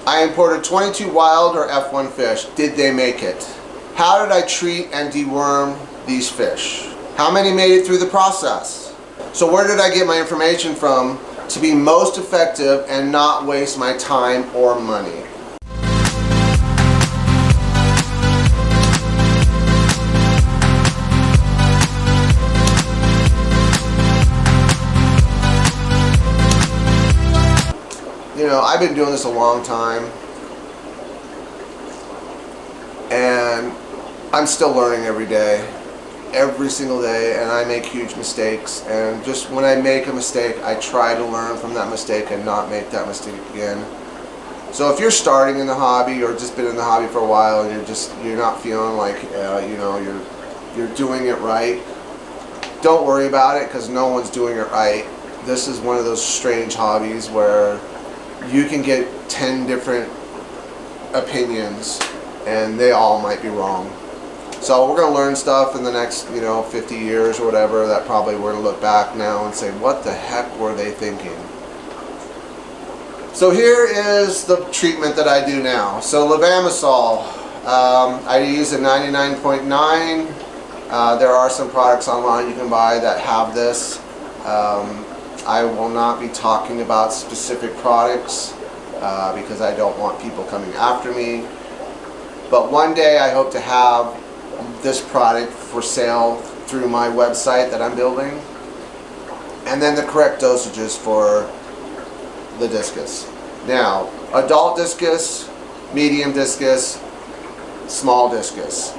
I imported 22 wild or F1 fish. Did they make it? How did I treat and deworm these fish? How many made it through the process? So where did I get my information from to be most effective and not waste my time or money? You know, I've been doing this a long time, and I'm still learning every day, every single day, and I make huge mistakes. And just when I make a mistake, I try to learn from that mistake and not make that mistake again. So if you're starting in the hobby or just been in the hobby for a while and you're not feeling like you know, you're doing it right, don't worry about it, because no one's doing it right. This is one of those strange hobbies where you can get 10 different opinions and they all might be wrong. So we're going to learn stuff in the next, 50 years or whatever, that probably we're going to look back now and say, what the heck were they thinking? So here is the treatment that I do now. So Levamisol, I use a 99.9. There are some products online you can buy that have this. I will not be talking about specific products because I don't want people coming after me. But one day I hope to have this product for sale through my website that I'm building, and then the correct dosages for the discus. Now, adult discus, medium discus, small discus.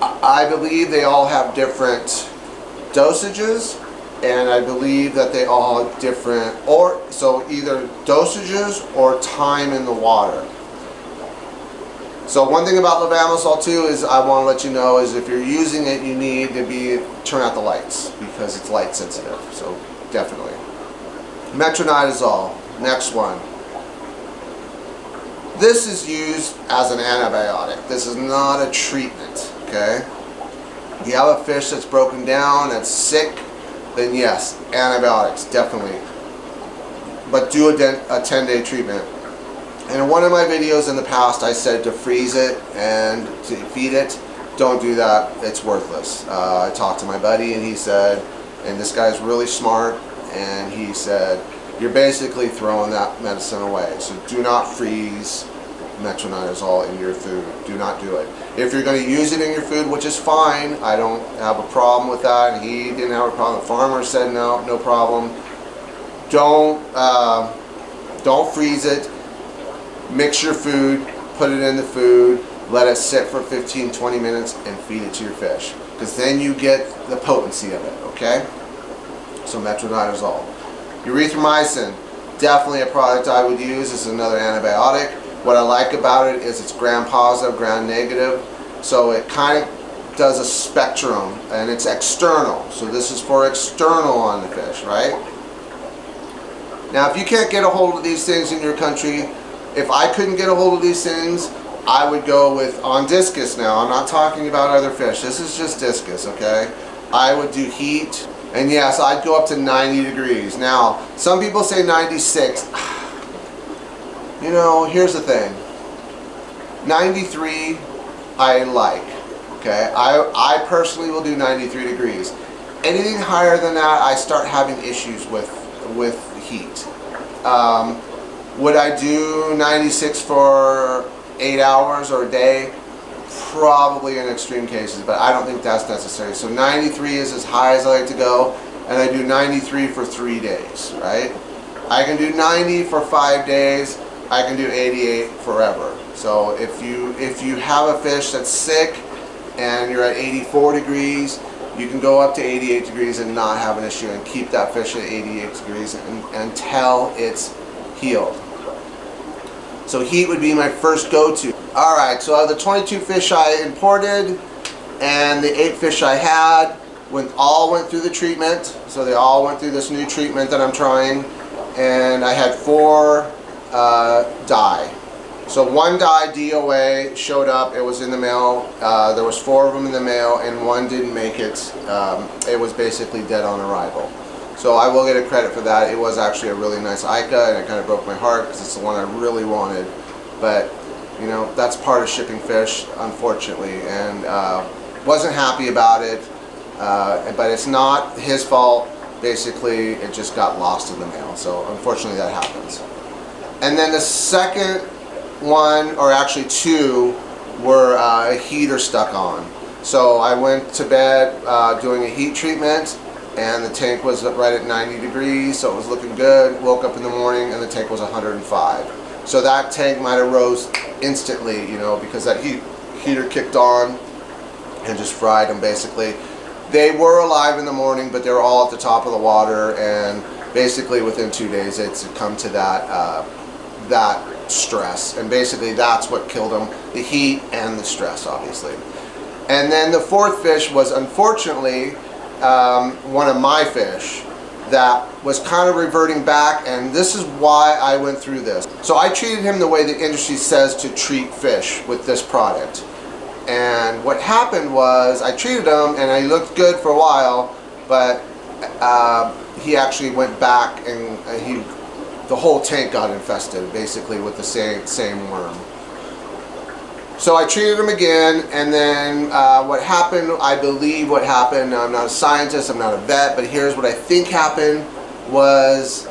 I believe they all have different dosages, and I believe that they all have different, so either dosages or time in the water. So one thing about Levamisol too is I want to let you know is if you're using it, you need to turn out the lights because it's light sensitive. So definitely. Metronidazole, next one. This is used as an antibiotic. This is not a treatment, okay? You have a fish that's broken down, that's sick, then yes, antibiotics, definitely. But do a 10-day treatment. And in one of my videos in the past, I said to freeze it and to feed it. Don't do that, it's worthless. I talked to my buddy and he said, and this guy's really smart, and he said, you're basically throwing that medicine away. So do not freeze metronidazole in your food. Do not do it. If you're going to use it in your food, which is fine, I don't have a problem with that. He didn't have a problem. The farmer said no problem. Don't freeze it. Mix your food, put it in the food, let it sit for 15-20 minutes and feed it to your fish, because then you get the potency of it, okay? So metronidazole. Erythromycin, definitely a product I would use. It's another antibiotic. What I like about it is it's gram-positive, gram-negative, so it kind of does a spectrum, and it's external. So this is for external on the fish, right? Now, if you can't get a hold of these things in your country, if I couldn't get a hold of these things, I would go with, on discus now, I'm not talking about other fish, this is just discus, okay? I would do heat, and yes, I'd go up to 90 degrees. Now, some people say 96. You know, here's the thing. 93, I like, okay? I personally will do 93 degrees. Anything higher than that, I start having issues with heat. Would I do 96 for 8 hours or a day? Probably in extreme cases, but I don't think that's necessary. So 93 is as high as I like to go, and I do 93 for 3 days, right? I can do 90 for 5 days, I can do 88 forever. So if you have a fish that's sick and you're at 84 degrees, you can go up to 88 degrees and not have an issue and keep that fish at 88 degrees until it's healed. So heat would be my first go-to. Alright, so of the 22 fish I imported and the 8 fish I had, all went through the treatment. So they all went through this new treatment that I'm trying. And I had 4 die. So one die DOA showed up, it was in the mail. There was 4 of them in the mail and one didn't make it. It was basically dead on arrival. So I will get a credit for that. It was actually a really nice Ica, and it kind of broke my heart because it's the one I really wanted. But you know, that's part of shipping fish, unfortunately, and wasn't happy about it. But it's not his fault. Basically, it just got lost in the mail. So unfortunately, that happens. And then the second one, or actually two, were a heater stuck on. So I went to bed doing a heat treatment, and the tank was right at 90 degrees, so it was looking good. Woke up in the morning and the tank was 105. So that tank might have rose instantly, you know, because that heater kicked on and just fried them basically. They were alive in the morning, but they were all at the top of the water, and basically within 2 days it's come to that that stress, and basically that's what killed them, the heat and the stress, obviously. And then the fourth fish was unfortunately one of my fish that was kind of reverting back, and this is why I went through this. So I treated him the way the industry says to treat fish with this product. And what happened was I treated him and he looked good for a while, but he actually went back and the whole tank got infested basically with the same worm. So I treated him again, and then what happened, I believe what happened, I'm not a scientist, I'm not a vet, but here's what I think happened was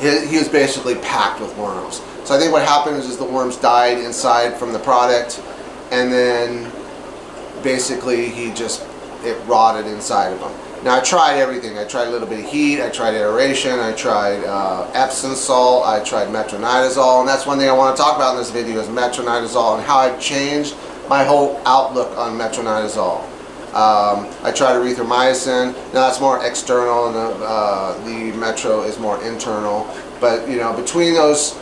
he was basically packed with worms. So I think what happened is the worms died inside from the product, and then basically it rotted inside of him. Now I tried everything. I tried a little bit of heat, I tried aeration, I tried Epsom salt, I tried metronidazole, and that's one thing I want to talk about in this video is metronidazole and how I've changed my whole outlook on metronidazole. I tried erythromycin. Now that's more external, and the metro is more internal. But you know, between those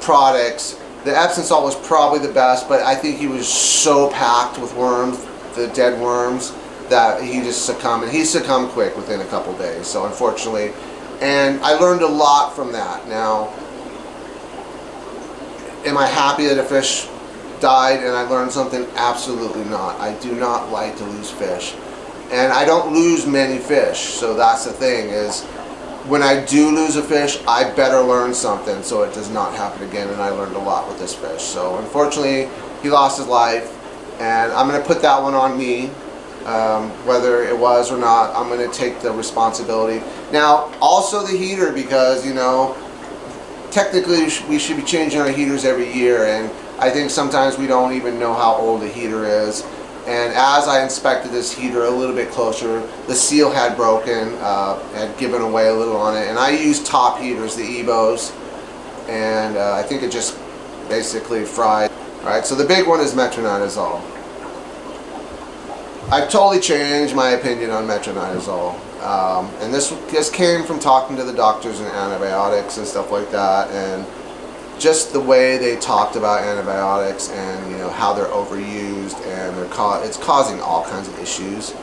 products, the Epsom salt was probably the best, but I think he was so packed with worms, the dead worms, that he just succumbed, and he succumbed quick within a couple days. So unfortunately, and I learned a lot from that. Now, am I happy that a fish died and I learned something? Absolutely not. I do not like to lose fish, and I don't lose many fish. So that's the thing is, when I do lose a fish, I better learn something so it does not happen again, and I learned a lot with this fish. So unfortunately, he lost his life, and I'm going to put that one on me. Whether it was or not, I'm going to take the responsibility. Now, also the heater, because, you know, technically we should be changing our heaters every year, and I think sometimes we don't even know how old the heater is. And as I inspected this heater a little bit closer, the seal had broken, had given away a little on it, and I used top heaters, the Evos, and I think it just basically fried. Alright, so the big one is metronidazole. I've totally changed my opinion on metronidazole, and this came from talking to the doctors and antibiotics and stuff like that, and just the way they talked about antibiotics, and you know how they're overused, and it's causing all kinds of issues.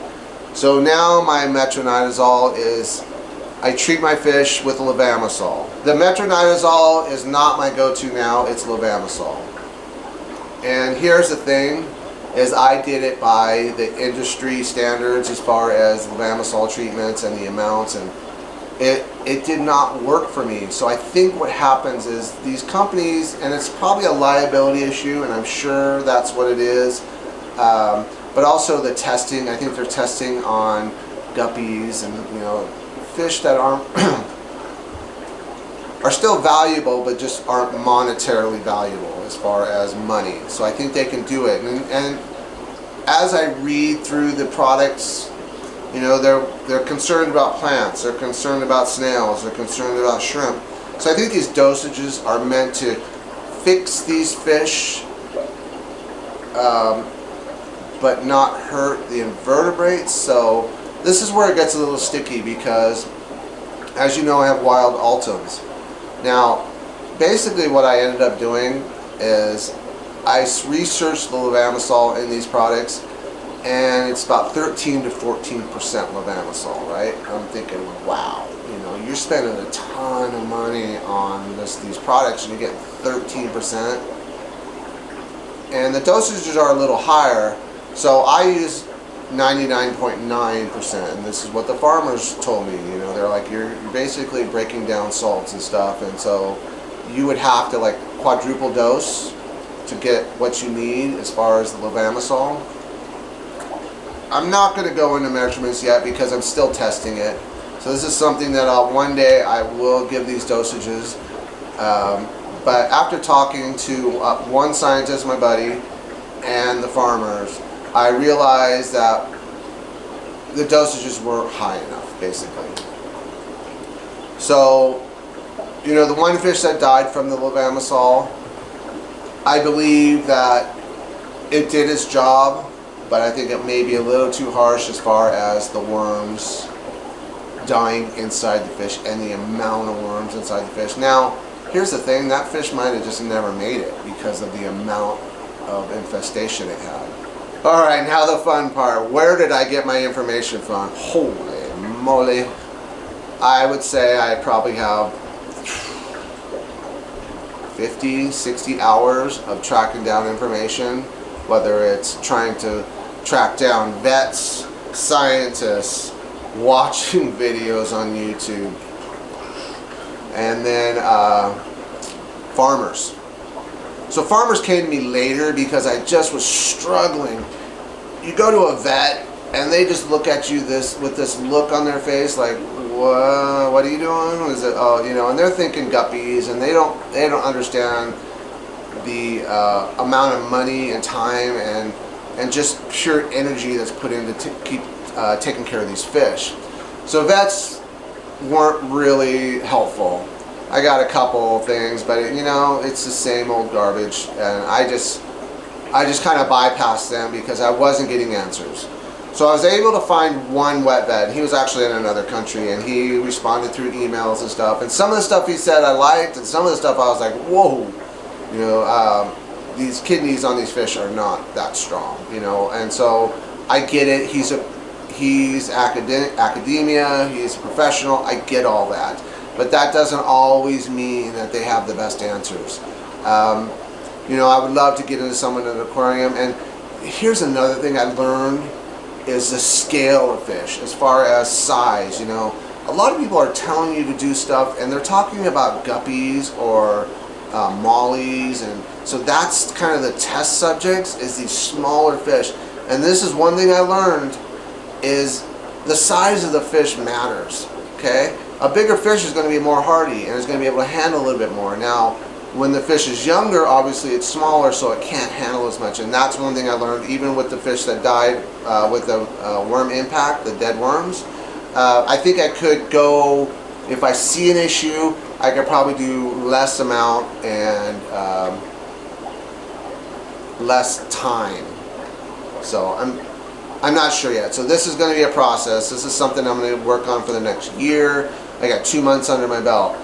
So now my metronidazole is, I treat my fish with Levamisol. The metronidazole is not my go-to now, it's Levamisol. And here's the thing, is I did it by the industry standards as far as Levamisol treatments and the amounts, and it did not work for me. So I think what happens is these companies, and it's probably a liability issue, and I'm sure that's what it is, but also the testing. I think they're testing on guppies and, you know, fish that aren't are still valuable, but just aren't monetarily valuable as far as money. So I think they can do it. And as I read through the products, you know, they're concerned about plants, they're concerned about snails, they're concerned about shrimp. So I think these dosages are meant to fix these fish, but not hurt the invertebrates. So this is where it gets a little sticky, because as you know, I have wild ultims. Now, basically what I ended up doing is I researched the Levamisol in these products, and it's about 13 to 14% Levamisol, right? I'm thinking, wow, you know, you're spending a ton of money on these products and you get 13%. And the dosages are a little higher, so I use 99.9%, and this is what the farmers told me, you know, they're like, you're basically breaking down salts and stuff, and so you would have to like quadruple dose to get what you need as far as the Levamisol. I'm not going to go into measurements yet because I'm still testing it. So this is something that one day I will give these dosages. But after talking to one scientist, my buddy, and the farmers, I realized that the dosages weren't high enough, basically. So, you know, the one fish that died from the Levamisol, I believe that it did its job, but I think it may be a little too harsh as far as the worms dying inside the fish and the amount of worms inside the fish. Now, here's the thing, that fish might have just never made it because of the amount of infestation it had. Alright, now the fun part. Where did I get my information from? Holy moly. I would say I probably have 50, 60 hours of tracking down information, whether it's trying to track down vets, scientists, watching videos on YouTube, and then farmers. So farmers came to me later because I just was struggling. You go to a vet and they just look at you with this look on their face like, what are you doing? Is it, oh, you know, and they're thinking guppies, and they don't understand the amount of money and time and just pure energy that's put into keep taking care of these fish. So vets weren't really helpful. I got a couple of things, but you know, it's the same old garbage, and I just kind of bypassed them because I wasn't getting answers. So I was able to find one wet vet. He was actually in another country, and he responded through emails and stuff. And some of the stuff he said I liked, and some of the stuff I was like, whoa, you know, these kidneys on these fish are not that strong, you know. And so I get it. He's academia. He's a professional. I get all that, but that doesn't always mean that they have the best answers. You know, I would love to get into someone in an aquarium. And here's another thing I learned is the scale of fish as far as size. You know, a lot of people are telling you to do stuff and they're talking about guppies or mollies, and so that's kind of the test subjects, is these smaller fish. And this is one thing I learned, is the size of the fish matters. Okay, a bigger fish is going to be more hardy and is going to be able to handle a little bit more. Now when the fish is younger, obviously it's smaller, so it can't handle as much. And that's one thing I learned, even with the fish that died with the worm impact, the dead worms. I think I could go, if I see an issue, I could probably do less amount and less time. So I'm not sure yet. So this is going to be a process. This is something I'm going to work on for the next year. I got 2 months under my belt.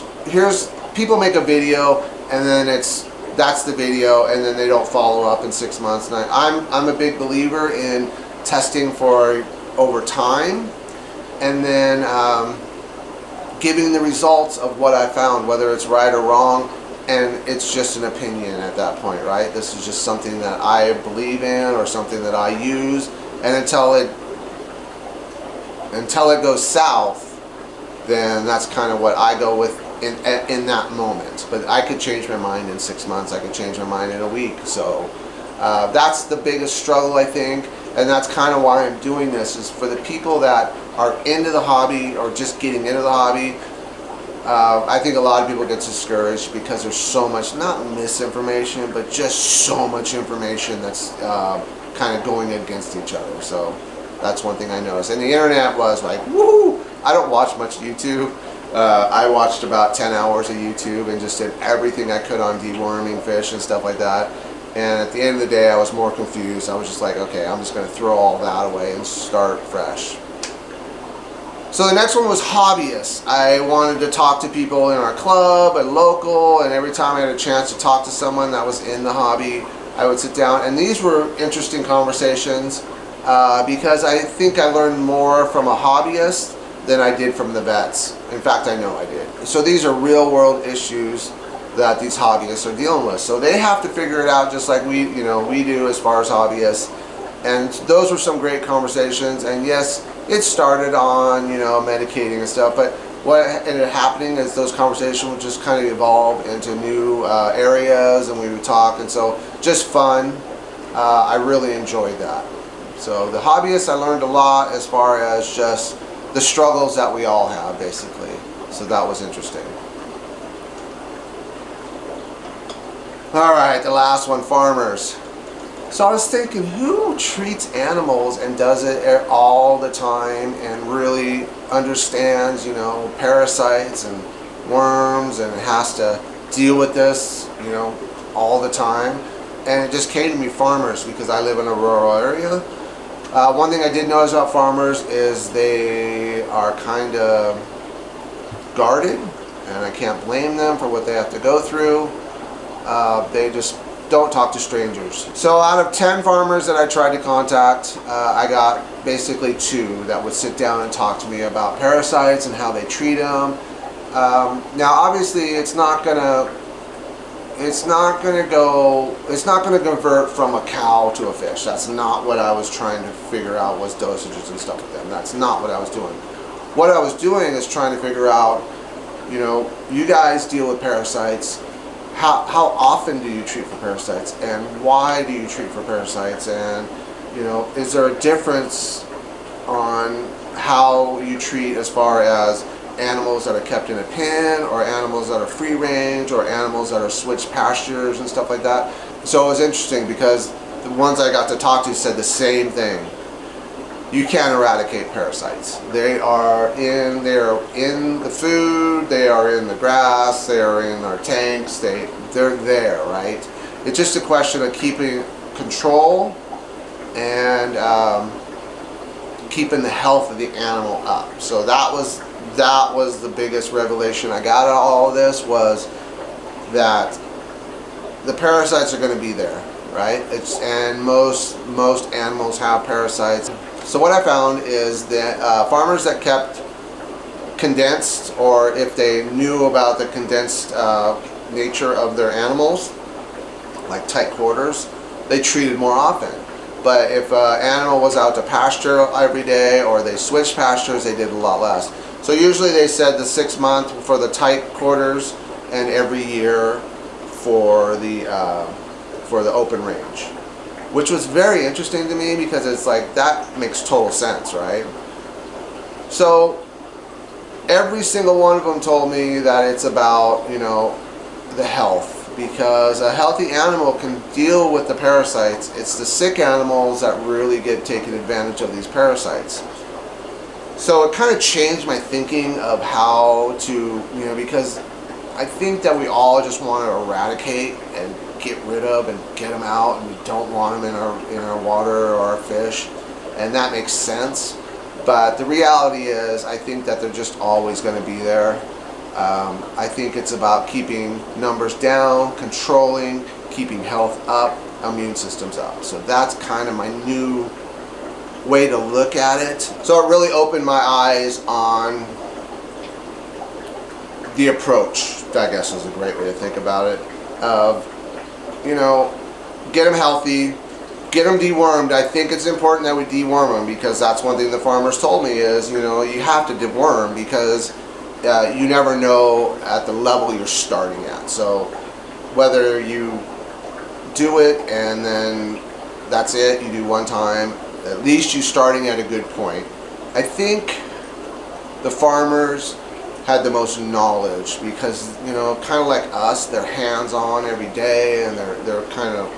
People make a video, and then that's the video, and then they don't follow up in 6 months. And I'm a big believer in testing for over time, and then giving the results of what I found, whether it's right or wrong, and it's just an opinion at that point, right? This is just something that I believe in or something that I use, and until it goes south, then that's kind of what I go with in that moment. But I could change my mind in 6 months. I could change my mind in a week. So that's the biggest struggle, I think, and that's kind of why I'm doing this, is for the people that are into the hobby or just getting into the hobby. I think a lot of people get discouraged because there's so much, not misinformation, but just so much information that's kind of going against each other. So that's one thing I noticed. And the internet was like, woohoo! I don't watch much YouTube. I watched about 10 hours of YouTube and just did everything I could on deworming fish and stuff like that. And at the end of the day, I was more confused. I was just like, okay, I'm just going to throw all that away and start fresh. So the next one was Hobbyists. I wanted to talk to people in our club and local, and every time I had a chance to talk to someone that was in the hobby, I would sit down. And these were interesting conversations because I think I learned more from a hobbyist than I did from the vets. In fact, I know I did. So these are real world issues that these hobbyists are dealing with. So they have to figure it out just like we do as far as hobbyists. And those were some great conversations. And yes, it started on, you know, medicating and stuff, but what ended up happening is those conversations would just kind of evolve into new areas, and we would talk, and so just fun. I really enjoyed that. So the Hobbyists, I learned a lot as far as just the struggles that we all have, basically. So that was interesting. All right, the last one, farmers. So I was thinking, who treats animals and does it all the time and really understands, you know, parasites and worms and has to deal with this, you know, all the time? And it just came to me, farmers, because I live in a rural area. One thing I did notice about farmers is they are kind of guarded, and I can't blame them for what they have to go through. They just don't talk to strangers. So out of 10 farmers that I tried to contact, I got basically 2 that would sit down and talk to me about parasites and how they treat them. Now obviously it's not gonna convert from a cow to a fish. That's not what I was trying to figure out, was dosages and stuff with them. That's not what I was doing. What I was doing is trying to figure out, you know, you guys deal with parasites. How often do you treat for parasites, and why do you treat for parasites? And, you know, is there a difference on how you treat as far as animals that are kept in a pen, or animals that are free range, or animals that are switched pastures and stuff like that? So it was interesting because the ones I got to talk to said the same thing. You can't eradicate parasites. They are in the food, they are in the grass, they are in our tanks, they're there, right? It's just a question of keeping control and keeping the health of the animal up. So that was the biggest revelation I got out of all of this, was that the parasites are going to be there, right? And most animals have parasites. So what I found is that farmers that kept condensed, or if they knew about the condensed nature of their animals, like tight quarters, they treated more often. But if an animal was out to pasture every day, or they switched pastures, they did a lot less. So usually they said the 6 month for the tight quarters, and every year for the open range, which was very interesting to me, because it's like, that makes total sense, right? So every single one of them told me that it's about, you know, the health, because a healthy animal can deal with the parasites. It's the sick animals that really get taken advantage of these parasites. So it kind of changed my thinking of how to, you know, because I think that we all just want to eradicate and get rid of and get them out, and we don't want them in our water or our fish, and that makes sense. But the reality is, I think that they're just always going to be there. I think it's about keeping numbers down, controlling, keeping health up, immune systems up. So that's kind of my new way to look at it. So it really opened my eyes on the approach, I guess is a great way to think about it, of, you know, get them healthy, get them dewormed. I think it's important that we deworm them, because that's one thing the farmers told me is, you know, you have to deworm, because you never know at the level you're starting at. So whether you do it and then that's it, you do one time, at least you're starting at a good point. I think the farmers had the most knowledge, because, you know, kind of like us, they're hands-on every day, and they're kind of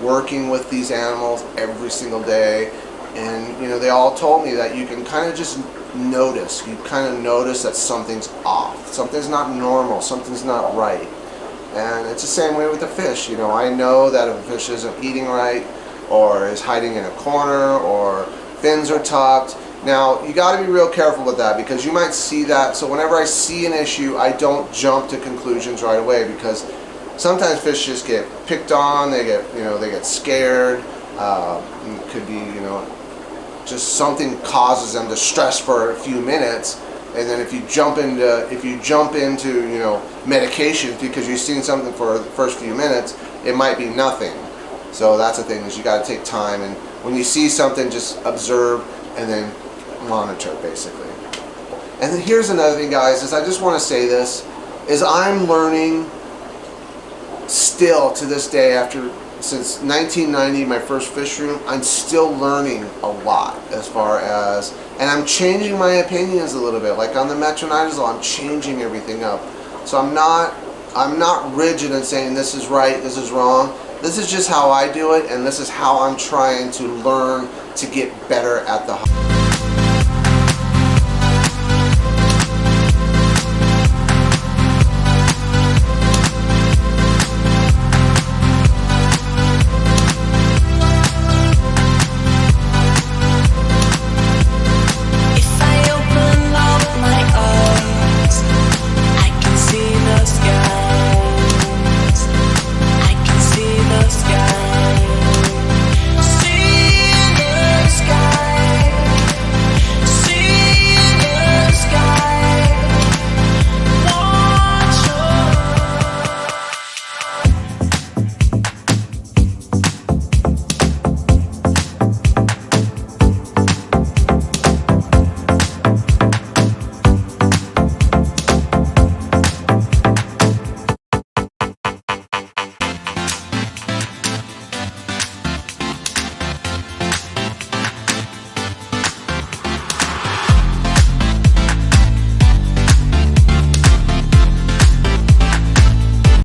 working with these animals every single day. And, you know, they all told me that you can kind of just notice, you kind of notice that something's off, something's not normal, something's not right. And it's the same way with the fish. You know, I know that if a fish isn't eating right, or is hiding in a corner, or fins are tucked. Now, you got to be real careful with that, because you might see that. So whenever I see an issue, I don't jump to conclusions right away, because sometimes fish just get picked on, they get scared. It could be, you know, just something causes them to stress for a few minutes, and then if you jump into you know, medications because you've seen something for the first few minutes, it might be nothing. So that's the thing, is you got to take time. And When you see something, just observe and then monitor, basically. And then here's another thing, guys, is I just want to say this, is I'm learning still to this day, since 1990, my first fish room, I'm still learning a lot as far as, and I'm changing my opinions a little bit. Like on the metronidazole, I'm changing everything up. So I'm not rigid in saying this is right, this is wrong. This is just how I do it, and this is how I'm trying to learn to get better at the hobby.